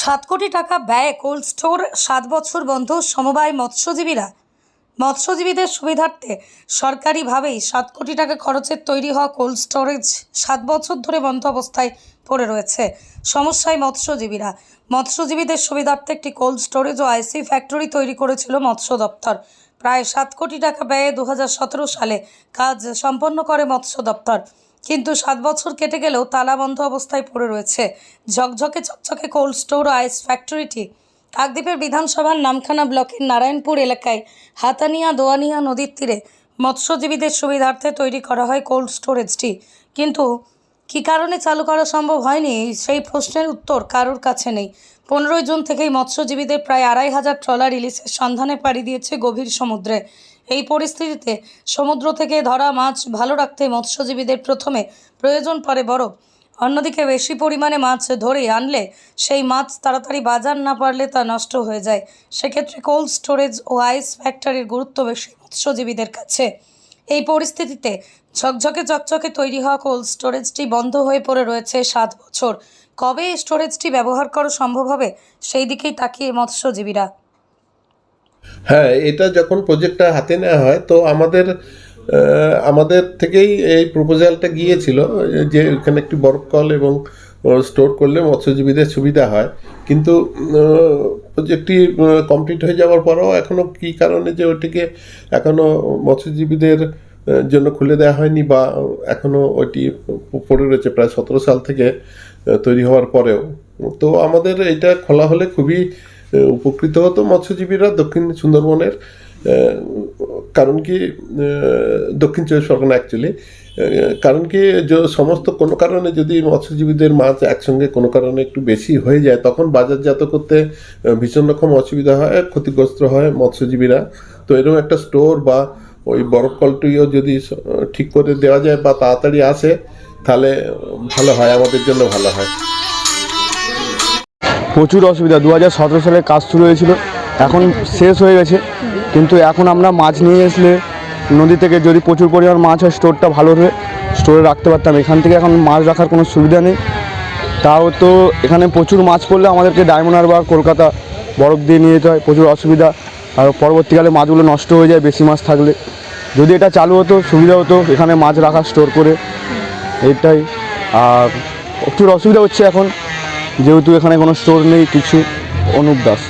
7 কোটি টাকা ব্যয়ে কোল্ড স্টোর 7 বছর বন্ধ। সমবায় মৎস্যজীবীদের সুবিধার্থে সরকারিভাবেই 7 কোটি টাকা খরচে তৈরি হওয়া কোল্ড স্টোরেজ 7 বছর ধরে বন্ধ অবস্থায় পড়ে রয়েছে। সমস্যায় মৎস্যজীবীদের সুবিধার্থে একটি কোল্ড স্টোরেজ ও আইসি ফ্যাক্টরি তৈরি করেছিল মৎস্য দপ্তর। প্রায় 7 কোটি টাকা ব্যয়ে 2017 সালে কাজ সম্পন্ন করে মৎস্য দপ্তর, কিন্তু 7 বছর কেটে গেলেও তালাবন্ধ অবস্থায় পড়ে রয়েছে চকচকে কোল্ড স্টোর ও আইস ফ্যাক্টরিটি। কাকদ্বীপের বিধানসভার নামখানা ব্লকের নারায়ণপুর এলাকায় হাতানিয়া দোয়ানিয়া নদীর তীরে মৎস্যজীবীদের সুবিধার্থে তৈরি করা হয় কোল্ড স্টোরেজটি, কিন্তু কী কারণে চালু করা সম্ভব হয়নি সেই প্রশ্নের উত্তর কারোর কাছে নেই। 15 জুন থেকেই মৎস্যজীবীদের প্রায় 2500 ট্রলার ইলিশের সন্ধানে পাড়ি দিয়েছে গভীর সমুদ্রে। এই পরিস্থিতিতে সমুদ্র থেকে ধরা মাছ ভালো রাখতে মৎস্যজীবীদের প্রথমে প্রয়োজন পড়ে বরফ। অন্যদিকে বেশি পরিমাণে মাছ ধরে আনলে সেই মাছ তাড়াতাড়ি বাজার না পারলে তা নষ্ট হয়ে যায়। সেক্ষেত্রে কোল্ড স্টোরেজ ও আইস ফ্যাক্টরির গুরুত্ব বেশি মৎস্যজীবীদের কাছে। এই পরিস্থিতিতে চকচকে তৈরি হওয়া কোল্ড স্টোরেজটি বন্ধ হয়ে পড়ে রয়েছে 7 বছর। কবে এই স্টোরেজটি ব্যবহার করা সম্ভব হবে সেই দিকেই তাকিয়ে মৎস্যজীবীরা। হ্যাঁ, এটা যখন প্রজেক্টটা হাতে নেওয়া হয় তো আমাদের থেকেই এই প্রপোজালটা গিয়েছিল যে এখানে একটি বরফকল এবং স্টোর করলে মৎস্যজীবীদের সুবিধা হয়, কিন্তু প্রজেক্টটি কমপ্লিট হয়ে যাওয়ার পরেও এখনও কী কারণে যে ওটিকে এখনও মৎস্যজীবীদের জন্য খুলে দেওয়া হয়নি বা এখনও ওইটি পড়ে রয়েছে প্রায় 17 সাল থেকে তৈরি হওয়ার পরেও। তো আমাদের এটা খোলা হলে খুবই উপকৃত হতো মৎস্যজীবীরা দক্ষিণ সুন্দরবনের, কারণ কি দক্ষিণ 24 পরগনা অ্যাকচুয়ালি, কারণ কি সমস্ত কোনো কারণে যদি মৎস্যজীবীদের মাছ একসঙ্গে কোনো কারণে একটু বেশি হয়ে যায় তখন বাজারজাত করতে ভীষণ রকম অসুবিধা হয়, ক্ষতিগ্রস্ত হয় মৎস্যজীবীরা। তো এরকম একটা স্টোর বা ওই বরফ কলটিও যদি ঠিক করে দেওয়া যায় বা তাড়াতাড়ি আসে তাহলে ভালো হয়, আমাদের জন্য ভালো হয়। প্রচুর অসুবিধা। 2017 সালে কাজ শুরু হয়েছিল, এখন শেষ হয়ে গেছে, কিন্তু এখন আমরা মাছ নিয়ে আসলে নদী থেকে যদি প্রচুর পরিমাণ মাছ হয় স্টোরটা ভালো হয়ে স্টোরে রাখতে পারতাম। এখান থেকে এখন মাছ রাখার কোনো সুবিধা নেই। তাও তো এখানে প্রচুর মাছ পড়লে আমাদেরকে ডায়মন্ড হারবার কলকাতা বরফ দিয়ে নিয়ে যেতে হয়, প্রচুর অসুবিধা। আর পরবর্তীকালে মাছগুলো নষ্ট হয়ে যায় বেশি মাছ থাকলে। যদি এটা চালু হতো সুবিধা হতো এখানে মাছ রাখা স্টোর করে, এইটাই। আর প্রচুর অসুবিধা হচ্ছে এখন যেহেতু এখানে কোনো স্টোর নেই কিছু। অনুপ দাস।